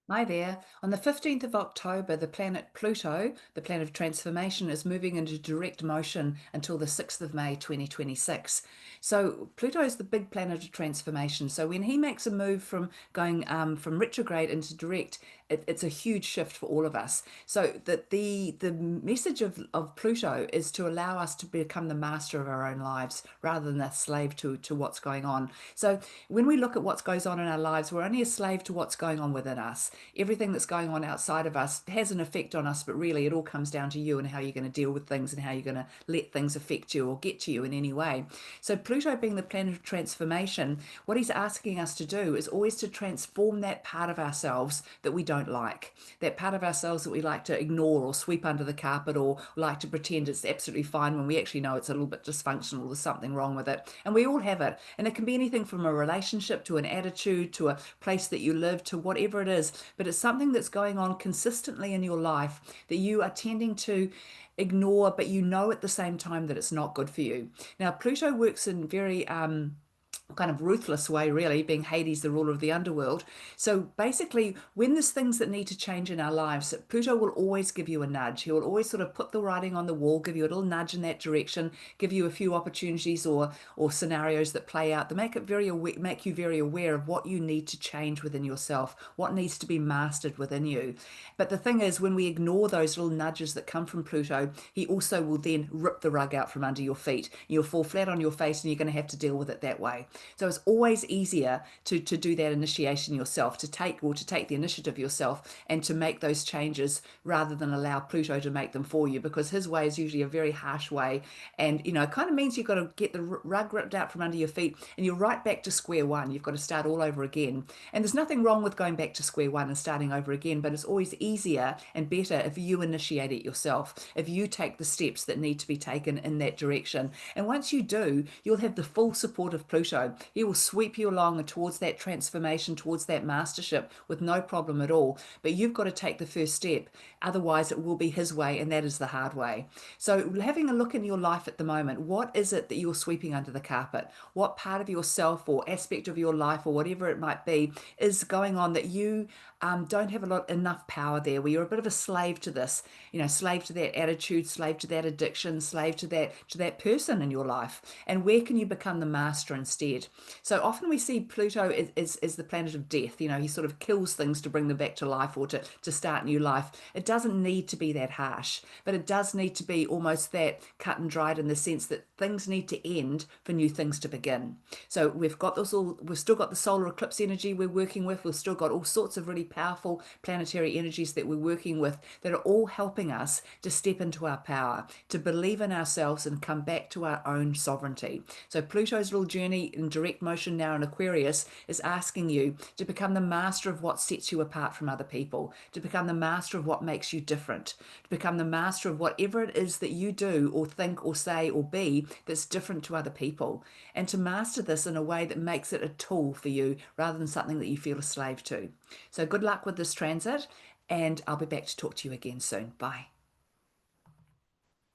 Hi there. On the 15th of October, the planet Pluto, the planet of transformation, is moving into direct motion until the 6th of May 2026. So, Pluto is the big planet of transformation. So, when he makes a move from going from retrograde into direct, it's a huge shift for all of us. So, the message of Pluto is to allow us to become the master of our own lives rather than a slave to what's going on. So, when we look at what goes on in our lives, we're only a slave to what's going on within us. Everything that's going on outside of us has an effect on us, but really it all comes down to you and how you're going to deal with things and how you're going to let things affect you or get to you in any way. So, Pluto being the planet of transformation, what he's asking us to do is always to transform that part of ourselves that we don't like, that part of ourselves that we like to ignore or sweep under the carpet or like to pretend it's absolutely fine when we actually know it's a little bit dysfunctional, there's something wrong with it. And we all have it. And it can be anything from a relationship to an attitude to a place that you live to whatever it is. But it's something that's going on consistently in your life that you are tending to ignore, but you know at the same time that it's not good for you. Now, Pluto works in very kind of ruthless way, really, being Hades, the ruler of the underworld. So basically, when there's things that need to change in our lives, Pluto will always give you a nudge. He will always sort of put the writing on the wall, give you a little nudge in that direction, give you a few opportunities or scenarios that play out that make you very aware of what you need to change within yourself, what needs to be mastered within you. But the thing is, when we ignore those little nudges that come from Pluto, he also will then rip the rug out from under your feet. You'll fall flat on your face and you're going to have to deal with it that way. So it's always easier to do that initiation yourself, to take the initiative yourself and to make those changes rather than allow Pluto to make them for you, because his way is usually a very harsh way. And it kind of means you've got to get the rug ripped out from under your feet and you're right back to square one. You've got to start all over again. And there's nothing wrong with going back to square one and starting over again, but it's always easier and better if you initiate it yourself, if you take the steps that need to be taken in that direction. And once you do, you'll have the full support of Pluto. He will sweep you along towards that transformation, towards that mastership with no problem at all. But you've got to take the first step. Otherwise, it will be his way, and that is the hard way. So, having a look in your life at the moment, what is it that you're sweeping under the carpet? What part of yourself or aspect of your life or whatever it might be is going on that you don't have enough power there, where you're a bit of a slave to this, slave to that attitude, slave to that addiction, slave to that person in your life. And where can you become the master instead? So often we see Pluto is the planet of death. He sort of kills things to bring them back to life or to start new life. It doesn't need to be that harsh, but it does need to be almost that cut and dried in the sense that things need to end for new things to begin. So we've still got the solar eclipse energy we're working with. We've still got all sorts of really powerful planetary energies that we're working with that are all helping us to step into our power, to believe in ourselves and come back to our own sovereignty. So Pluto's little journey in direct motion now in Aquarius is asking you to become the master of what sets you apart from other people, to become the master of what makes you different, to become the master of whatever it is that you do or think or say or be that's different to other people, and to master this in a way that makes it a tool for you rather than something that you feel a slave to. So good luck with this transit, and I'll be back to talk to you again soon. Bye.